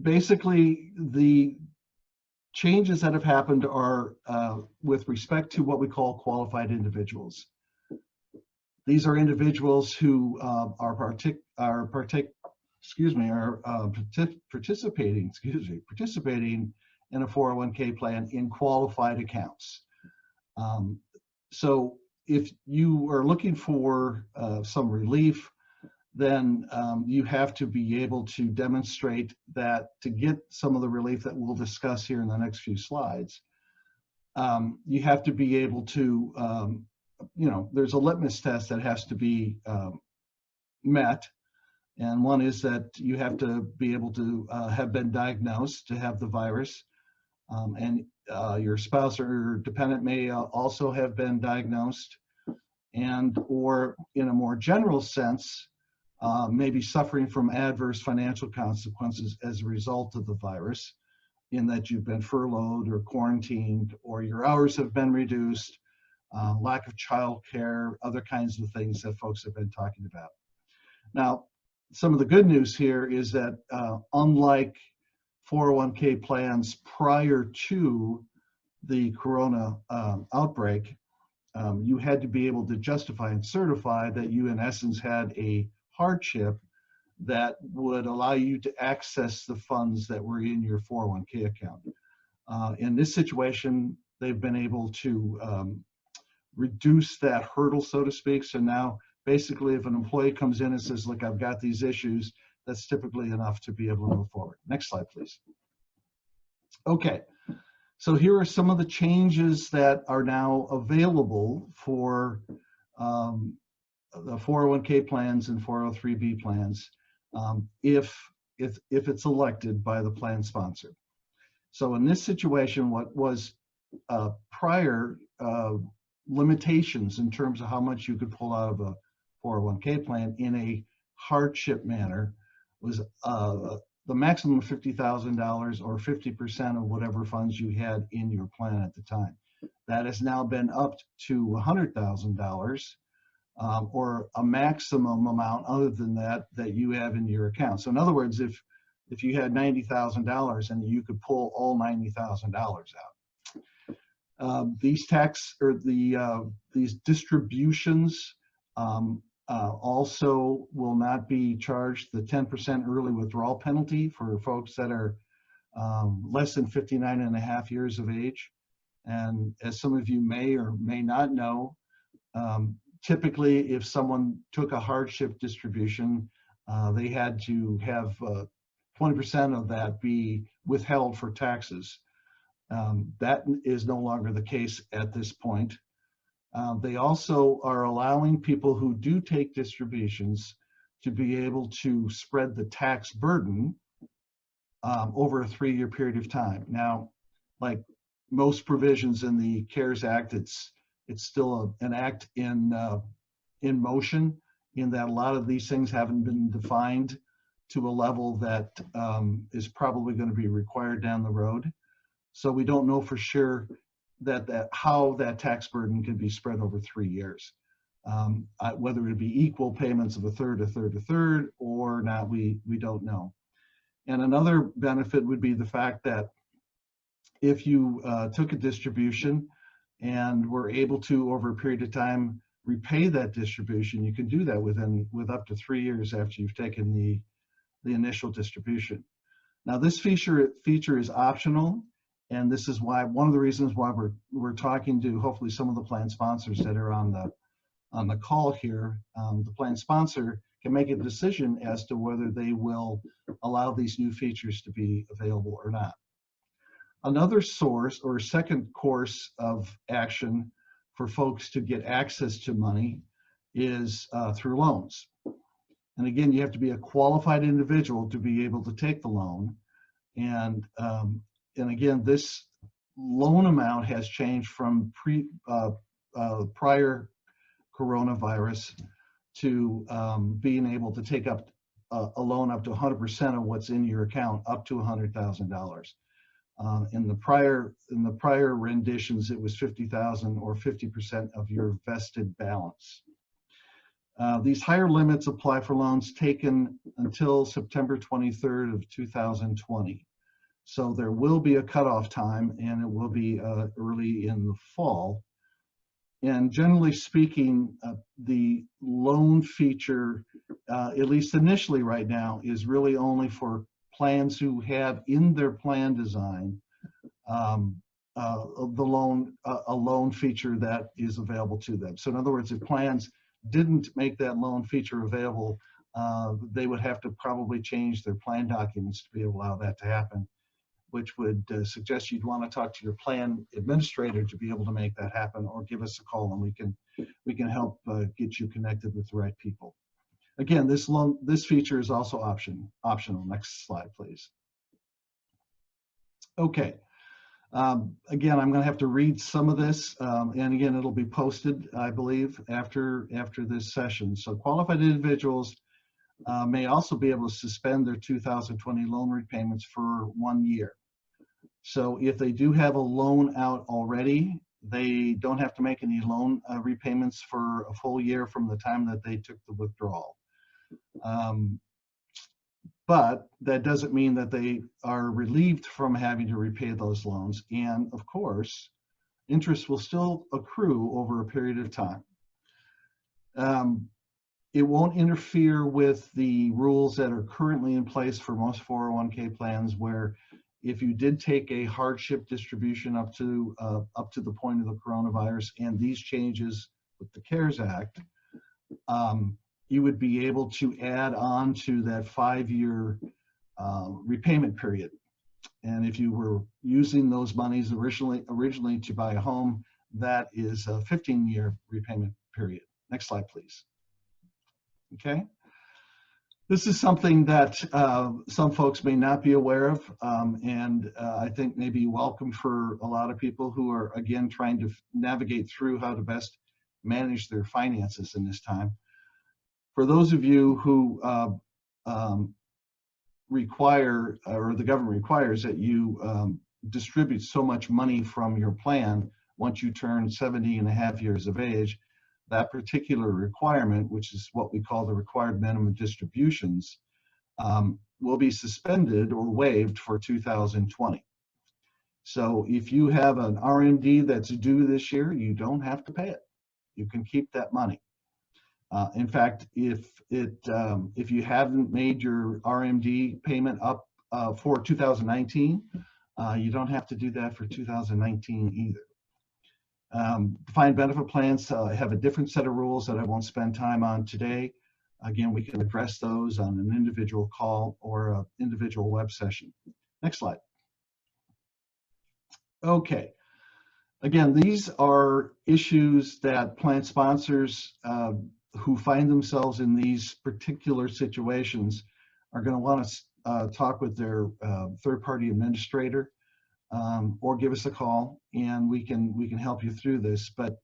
basically the changes that have happened are with respect to what we call qualified individuals. These are individuals who are participating in a 401k plan in qualified accounts. So if you are looking for some relief, then you have to be able to demonstrate that to get some of the relief that we'll discuss here in the next few slides. You have to be able to, there's a litmus test that has to be met. And one is that you have to be able to have been diagnosed to have the virus. And your spouse or dependent may also have been diagnosed, and or in a more general sense, maybe suffering from adverse financial consequences as a result of the virus, in that you've been furloughed or quarantined, or your hours have been reduced, lack of child care, other kinds of things that folks have been talking about. Now, some of the good news here is that unlike 401k plans prior to the corona outbreak, you had to be able to justify and certify that you in essence had a hardship that would allow you to access the funds that were in your 401k account. In this situation, they've been able to reduce that hurdle, so to speak. So now, basically, if an employee comes in and says, look, I've got these issues, that's typically enough to be able to move forward. Next slide, please. Okay, so here are some of the changes that are now available for the 401k plans and 403b plans if it's elected by the plan sponsor. So in this situation, what was prior limitations in terms of how much you could pull out of a 401k plan in a hardship manner was the maximum of $50,000 or 50% of whatever funds you had in your plan at the time. That has now been upped to $100,000 or a maximum amount other than that that you have in your account. So in other words, if you had $90,000 and you could pull all $90,000 out. These tax or these distributions also will not be charged the 10% early withdrawal penalty for folks that are less than 59 and a half years of age. And as some of you may or may not know, typically if someone took a hardship distribution, they had to have 20% of that be withheld for taxes. That is no longer the case at this point. They also are allowing people who do take distributions to be able to spread the tax burden over a 3-year period of time. Now, like most provisions in the CARES Act, it's still an act in motion, in that a lot of these things haven't been defined to a level that is probably going to be required down the road. So we don't know for sure how that tax burden can be spread over 3 years. Whether it be equal payments of a third, or not, we don't know. And another benefit would be the fact that if you took a distribution and were able to, over a period of time, repay that distribution, you can do that with up to 3 years after you've taken the initial distribution. Now, this feature is optional. And this is why, one of the reasons why we're talking to hopefully some of the plan sponsors that are on the call here. The plan sponsor can make a decision as to whether they will allow these new features to be available or not. Another source or second course of action for folks to get access to money is through loans. And again, you have to be a qualified individual to be able to take the loan. And again, this loan amount has changed from prior coronavirus to being able to take up a loan up to 100% of what's in your account, up to $100,000. In the prior renditions, it was $50,000 or 50% of your vested balance. These higher limits apply for loans taken until September 23rd of 2020. So there will be a cutoff time, and it will be early in the fall. And generally speaking, the loan feature, at least initially right now, is really only for plans who have in their plan design a loan feature that is available to them. So in other words, if plans didn't make that loan feature available, they would have to probably change their plan documents to be able to allow that to happen, which would suggest you'd want to talk to your plan administrator to be able to make that happen, or give us a call and we can help get you connected with the right people. Again, this feature is also optional. Next slide, please. Okay. Again, I'm going to have to read some of this, and again, it'll be posted, I believe, after this session. So qualified individuals may also be able to suspend their 2020 loan repayments for 1 year. So if they do have a loan out already, they don't have to make any loan repayments for a full year from the time that they took the withdrawal. But that doesn't mean that they are relieved from having to repay those loans. And of course, interest will still accrue over a period of time. It won't interfere with the rules that are currently in place for most 401k plans, where if you did take a hardship distribution up to the point of the coronavirus and these changes with the CARES Act, you would be able to add on to that 5-year repayment period. And if you were using those monies originally to buy a home, that is a 15-year repayment period. Next slide, please. Okay. This is something that some folks may not be aware of, and I think may be welcome for a lot of people who are, again, trying to navigate through how to best manage their finances in this time. For those of you who require, or the government requires, that you distribute so much money from your plan once you turn 70.5 years of age, that particular requirement, which is what we call the required minimum distributions, will be suspended or waived for 2020. So if you have an RMD that's due this year, you don't have to pay it. You can keep that money. In fact, if you haven't made your RMD payment up for 2019, you don't have to do that for 2019 either. Defined benefit plans have a different set of rules that I won't spend time on today. Again, we can address those on an individual call or an individual web session. Next slide. Okay. Again, these are issues that plan sponsors who find themselves in these particular situations are going to want to talk with their third-party administrator, or give us a call, and we can help you through this. But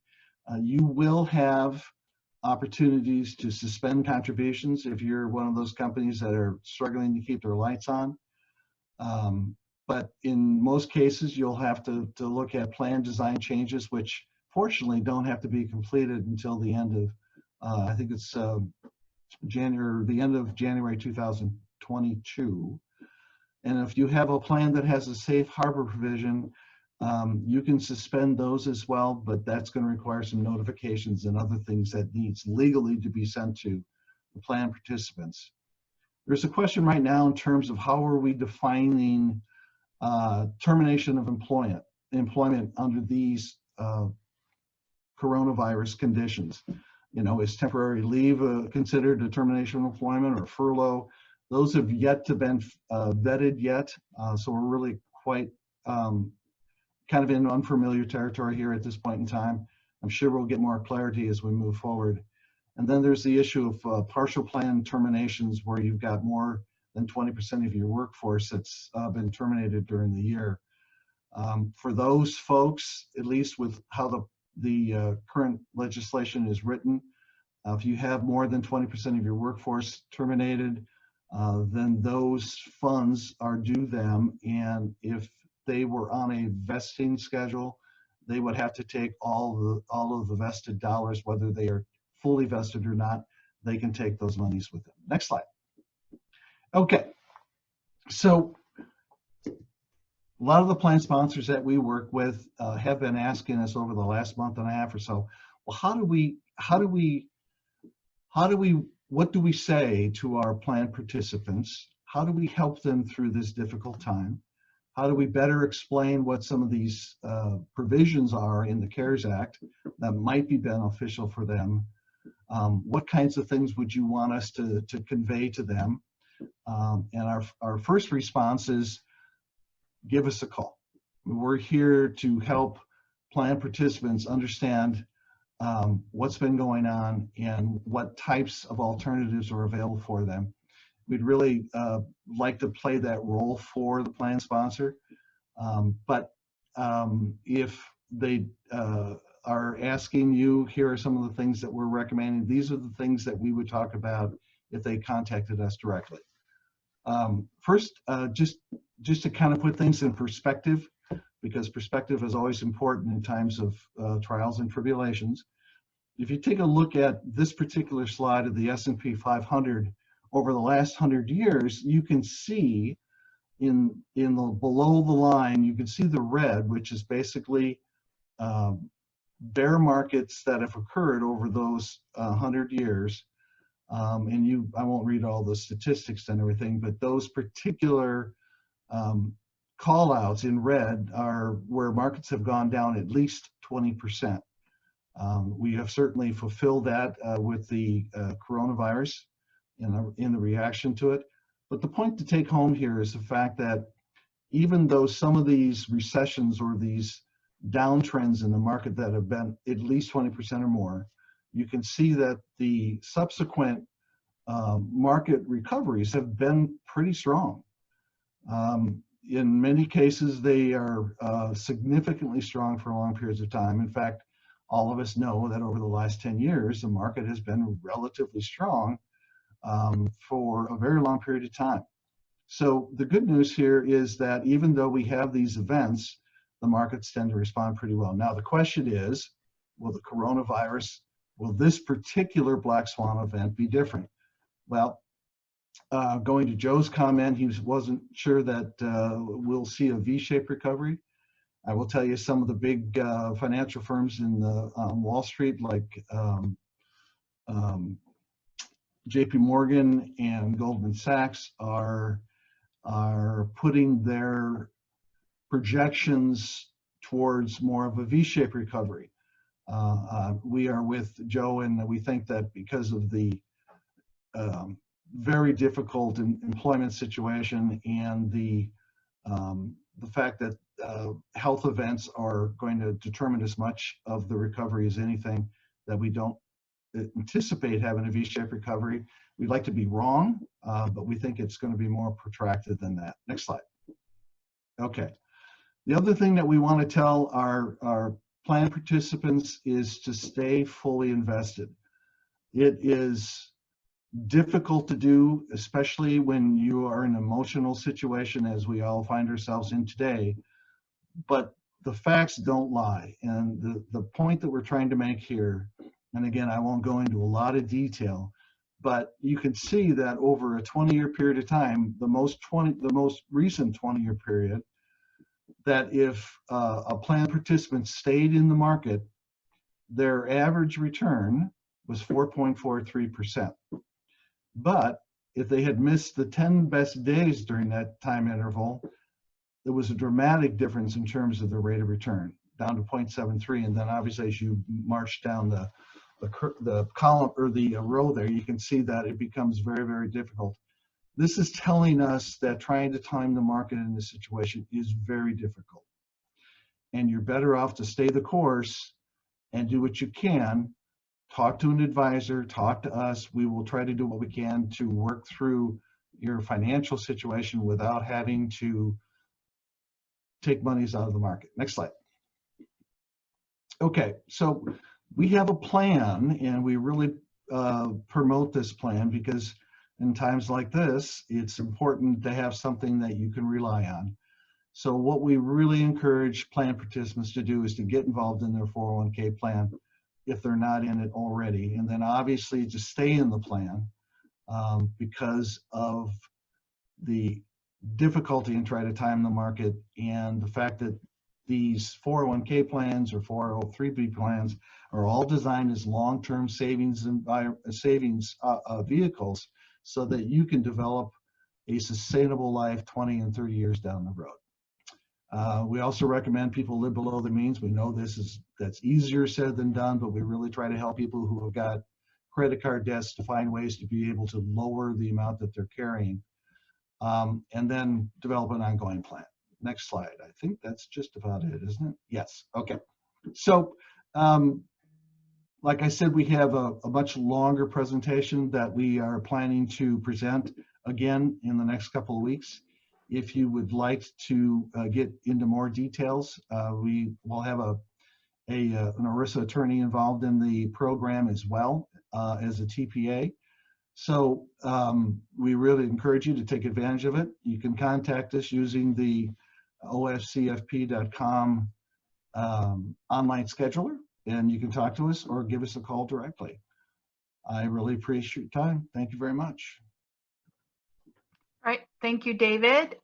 you will have opportunities to suspend contributions if you're one of those companies that are struggling to keep their lights on. But in most cases, you'll have to look at plan design changes, which fortunately don't have to be completed until the end of I think it's the end of January 2022. And if you have a plan that has a safe harbor provision, you can suspend those as well, but that's going to require some notifications and other things that needs legally to be sent to the plan participants. There's a question right now in terms of how are we defining termination of employment under these coronavirus conditions. You know, is temporary leave considered a termination of employment, or furlough? Those have yet to been vetted yet, so we're really quite kind of in unfamiliar territory here at this point in time. I'm sure we'll get more clarity as we move forward. And then there's the issue of partial plan terminations, where you've got more than 20% of your workforce that's been terminated during the year. For those folks, at least with how the current legislation is written, if you have more than 20% of your workforce terminated, then those funds are due them, and if they were on a vesting schedule, they would have to take all of the vested dollars, whether they are fully vested or not. They can take those monies with them. Next slide. Okay, so a lot of the plan sponsors that we work with have been asking us over the last month and a half or so, well, what do we say to our plan participants? How do we help them through this difficult time? How do we better explain what some of these provisions are in the CARES Act that might be beneficial for them? What kinds of things would you want us to convey to them? And our first response is, give us a call. We're here to help plan participants understand what's been going on and what types of alternatives are available for them. We'd really like to play that role for the plan sponsor, but if they are asking you, here are some of the things that we're recommending, these are the things that we would talk about if they contacted us directly. First, just to kind of put things in perspective, because perspective is always important in times of trials and tribulations. If you take a look at this particular slide of the S&P 500 over the last 100 years, you can see in the below the line, you can see the red, which is basically bear markets that have occurred over those 100 years. And I won't read all the statistics and everything, but those particular call outs in red are where markets have gone down at least 20%. We have certainly fulfilled that with the coronavirus in the reaction to it. But the point to take home here is the fact that even though some of these recessions or these downtrends in the market that have been at least 20% or more, you can see that the subsequent market recoveries have been pretty strong. In many cases, they are significantly strong for long periods of time. In fact, all of us know that over the last 10 years, the market has been relatively strong for a very long period of time. So the good news here is that even though we have these events, the markets tend to respond pretty well. Now, the question is, will the coronavirus, will this particular black swan event be different? Well, going to Joe's comment, he wasn't sure that we'll see a V-shaped recovery. I will tell you some of the big financial firms in the Wall Street, like JP Morgan and Goldman Sachs, are putting their projections towards more of a V-shaped recovery. We are with Joe, and we think that because of the very difficult employment situation and the fact that health events are going to determine as much of the recovery as anything, that we don't anticipate having a V-shaped recovery. We'd like to be wrong, but we think it's going to be more protracted than that. Next slide. Okay. The other thing that we want to tell our plan participants is to stay fully invested. It is difficult to do, especially when you are in an emotional situation, as we all find ourselves in today, but the facts don't lie. And the point that we're trying to make here, and again, I won't go into a lot of detail, but you can see that over a 20-year period of time, the most recent 20-year period, that if a plan participant stayed in the market, their average return was 4.43%. But if they had missed the 10 best days during that time interval, there was a dramatic difference in terms of the rate of return, down to 0.73. And then obviously as you march down the column or the row there, you can see that it becomes very, very difficult. This is telling us that trying to time the market in this situation is very difficult. And you're better off to stay the course and do what you can. Talk to an advisor, talk to us. We will try to do what we can to work through your financial situation without having to take monies out of the market. Next slide. Okay, so we have a plan, and we really promote this plan because in times like this, it's important to have something that you can rely on. So what we really encourage plan participants to do is to get involved in their 401k plan if they're not in it already, and then obviously to stay in the plan because of the difficulty in trying to time the market and the fact that these 401k plans or 403b plans are all designed as long-term savings and vehicles so that you can develop a sustainable life 20 and 30 years down the road. We also recommend people live below their means. We know that's easier said than done, but we really try to help people who have got credit card debts to find ways to be able to lower the amount that they're carrying, and then develop an ongoing plan. Next slide. I think that's just about it, isn't it? Yes. Okay. So, like I said, we have a much longer presentation that we are planning to present again in the next couple of weeks. If you would like to get into more details, we will have an ERISA attorney involved in the program as well as a TPA. So we really encourage you to take advantage of it. You can contact us using the ofcfp.com online scheduler, and you can talk to us or give us a call directly. I really appreciate your time. Thank you very much. All right, thank you, David.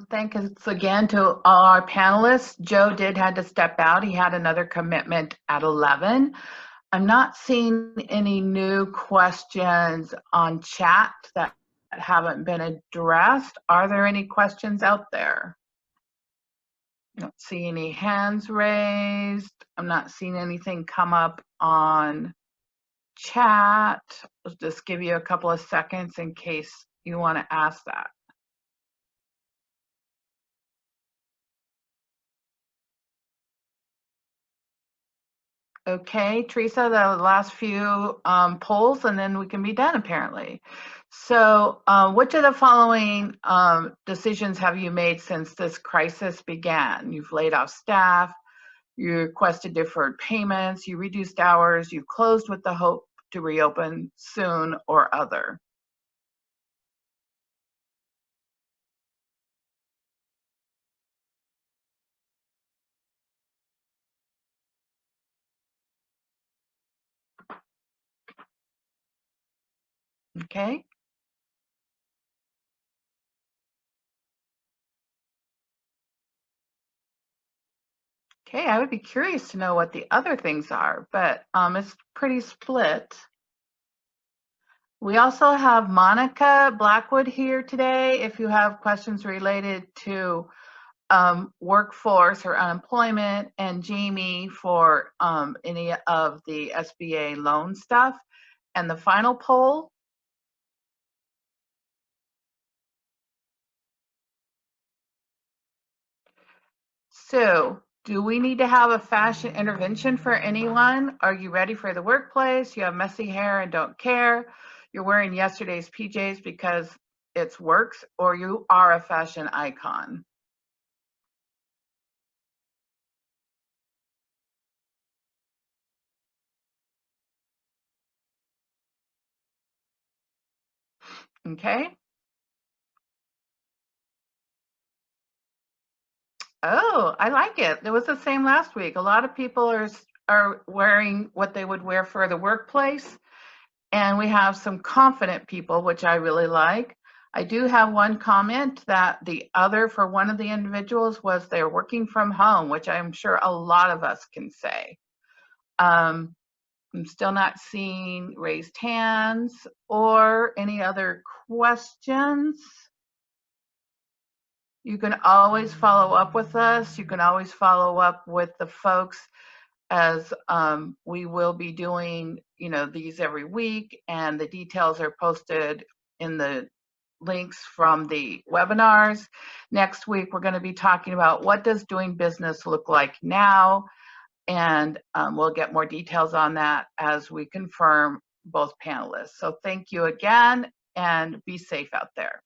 Thanks again to all our panelists. Joe had to step out. He had another commitment at 11. I'm not seeing any new questions on chat that haven't been addressed. Are there any questions out there? I don't see any hands raised. I'm not seeing anything come up on chat. I'll just give you a couple of seconds in case you want to ask that. Okay, Teresa, the last few polls, and then we can be done apparently. So which of the following decisions have you made since this crisis began? You've laid off staff, you requested deferred payments, you reduced hours, you closed with the hope to reopen soon, or other. Okay. Okay, I would be curious to know what the other things are, but it's pretty split. We also have Monica Blackwood here today. If you have questions related to workforce or unemployment, and Jamie for any of the SBA loan stuff. And the final poll. So, do we need to have a fashion intervention for anyone? Are you ready for the workplace? You have messy hair and don't care. You're wearing yesterday's PJs because it works, or you are a fashion icon. Okay. Oh, I like it. It was the same last week. A lot of people are wearing what they would wear for the workplace. And we have some confident people, which I really like. I do have one comment that the other for one of the individuals was they're working from home, which I'm sure a lot of us can say. I'm still not seeing raised hands or any other questions. You can always follow up with us. You can always follow up with the folks, as we will be doing, these every week, and the details are posted in the links from the webinars. Next week, we're going to be talking about what does doing business look like now, and we'll get more details on that as we confirm both panelists. So thank you again, and be safe out there.